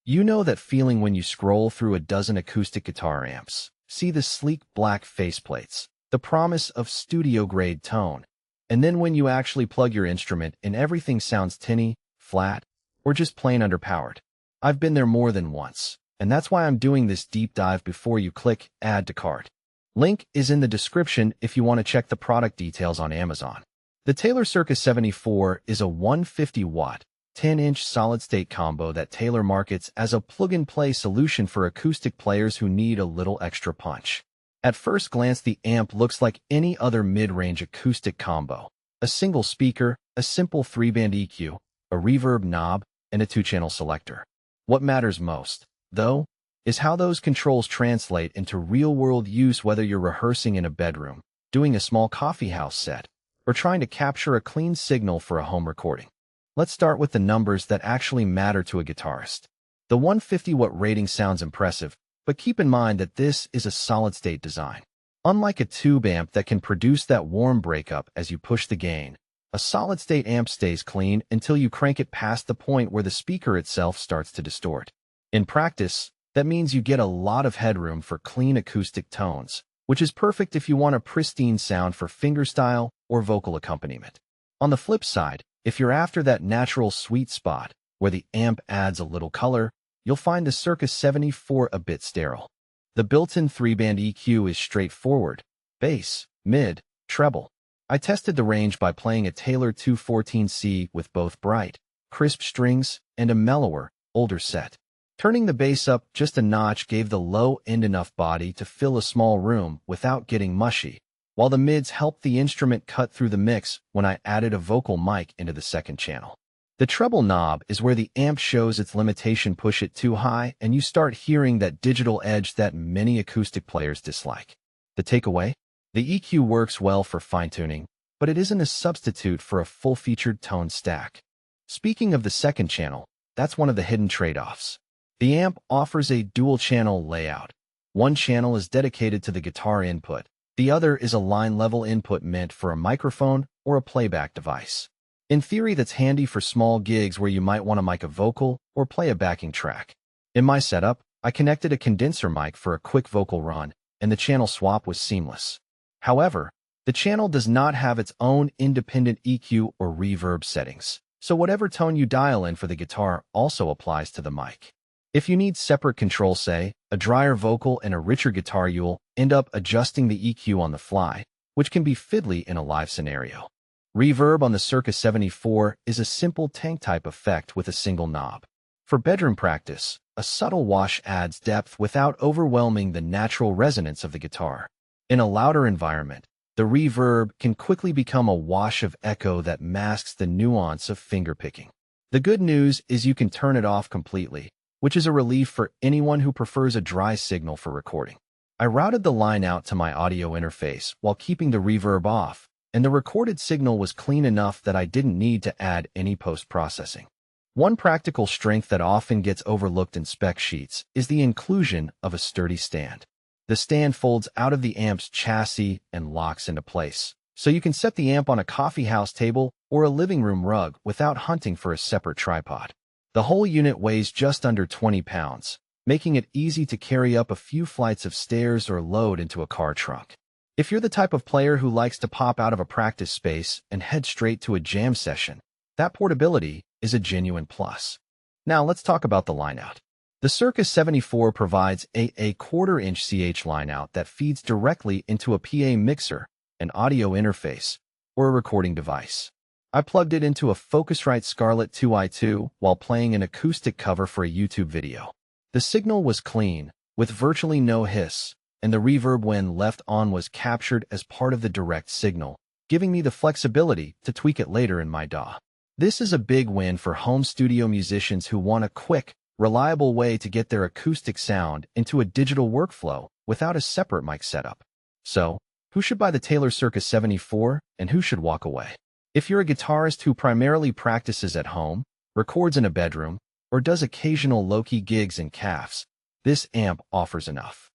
You know that feeling when you scroll through a dozen acoustic guitar amps, see the sleek black faceplates, the promise of studio-grade tone, and then when you actually plug your instrument and everything sounds tinny, flat, or just plain underpowered. I've been there more than once, and that's why I'm doing this deep dive before you click Add to Cart. Link is in the description if you want to check the product details on Amazon. The Taylor Circa 74 is a 150-watt, 10-inch solid-state combo that Taylor markets as a plug-and-play solution for acoustic players who need a little extra punch. At first glance, the amp looks like any other mid-range acoustic combo. A single speaker, a simple 3-band EQ, a reverb knob, and a 2-channel selector. What matters most, though, is how those controls translate into real-world use, whether you're rehearsing in a bedroom, doing a small coffeehouse set, or trying to capture a clean signal for a home recording. Let's start with the numbers that actually matter to a guitarist. The 150-watt rating sounds impressive, but keep in mind that this is a solid-state design. Unlike a tube amp that can produce that warm breakup as you push the gain, a solid-state amp stays clean until you crank it past the point where the speaker itself starts to distort. In practice, that means you get a lot of headroom for clean acoustic tones, which is perfect if you want a pristine sound for fingerstyle or vocal accompaniment. On the flip side, if you're after that natural sweet spot where the amp adds a little color, you'll find the Circa 74 a bit sterile. The built-in 3-band EQ is straightforward: bass, mid, treble. I tested the range by playing a Taylor 214C with both bright, crisp strings and a mellower, older set. Turning the bass up just a notch gave the low end enough body to fill a small room without getting mushy, while the mids helped the instrument cut through the mix when I added a vocal mic into the second channel. The treble knob is where the amp shows its limitation. Push it too high and you start hearing that digital edge that many acoustic players dislike. The takeaway? The EQ works well for fine-tuning, but it isn't a substitute for a full-featured tone stack. Speaking of the second channel, that's one of the hidden trade-offs. The amp offers a dual-channel layout. One channel is dedicated to the guitar input. The other is a line-level input meant for a microphone or a playback device. In theory, that's handy for small gigs where you might want to mic a vocal or play a backing track. In my setup, I connected a condenser mic for a quick vocal run, and the channel swap was seamless. However, the channel does not have its own independent EQ or reverb settings, so whatever tone you dial in for the guitar also applies to the mic. If you need separate control, say, a drier vocal and a richer guitar, you'll end up adjusting the EQ on the fly, which can be fiddly in a live scenario. Reverb on the Circa 74 is a simple tank-type effect with a single knob. For bedroom practice, a subtle wash adds depth without overwhelming the natural resonance of the guitar. In a louder environment, the reverb can quickly become a wash of echo that masks the nuance of fingerpicking. The good news is you can turn it off completely, which is a relief for anyone who prefers a dry signal for recording. I routed the line out to my audio interface while keeping the reverb off, and the recorded signal was clean enough that I didn't need to add any post-processing. One practical strength that often gets overlooked in spec sheets is the inclusion of a sturdy stand. The stand folds out of the amp's chassis and locks into place, so you can set the amp on a coffeehouse table or a living room rug without hunting for a separate tripod. The whole unit weighs just under 20 pounds, making it easy to carry up a few flights of stairs or load into a car trunk. If you're the type of player who likes to pop out of a practice space and head straight to a jam session, that portability is a genuine plus. Now let's talk about the lineout. The Circa 74 provides a quarter-inch CH lineout that feeds directly into a PA mixer, an audio interface, or a recording device. I plugged it into a Focusrite Scarlett 2i2 while playing an acoustic cover for a YouTube video. The signal was clean, with virtually no hiss, and the reverb when left on was captured as part of the direct signal, giving me the flexibility to tweak it later in my DAW. This is a big win for home studio musicians who want a quick, reliable way to get their acoustic sound into a digital workflow without a separate mic setup. So, who should buy the Taylor Circa 74 and who should walk away? If you're a guitarist who primarily practices at home, records in a bedroom, or does occasional low-key gigs in cafes, this amp offers enough.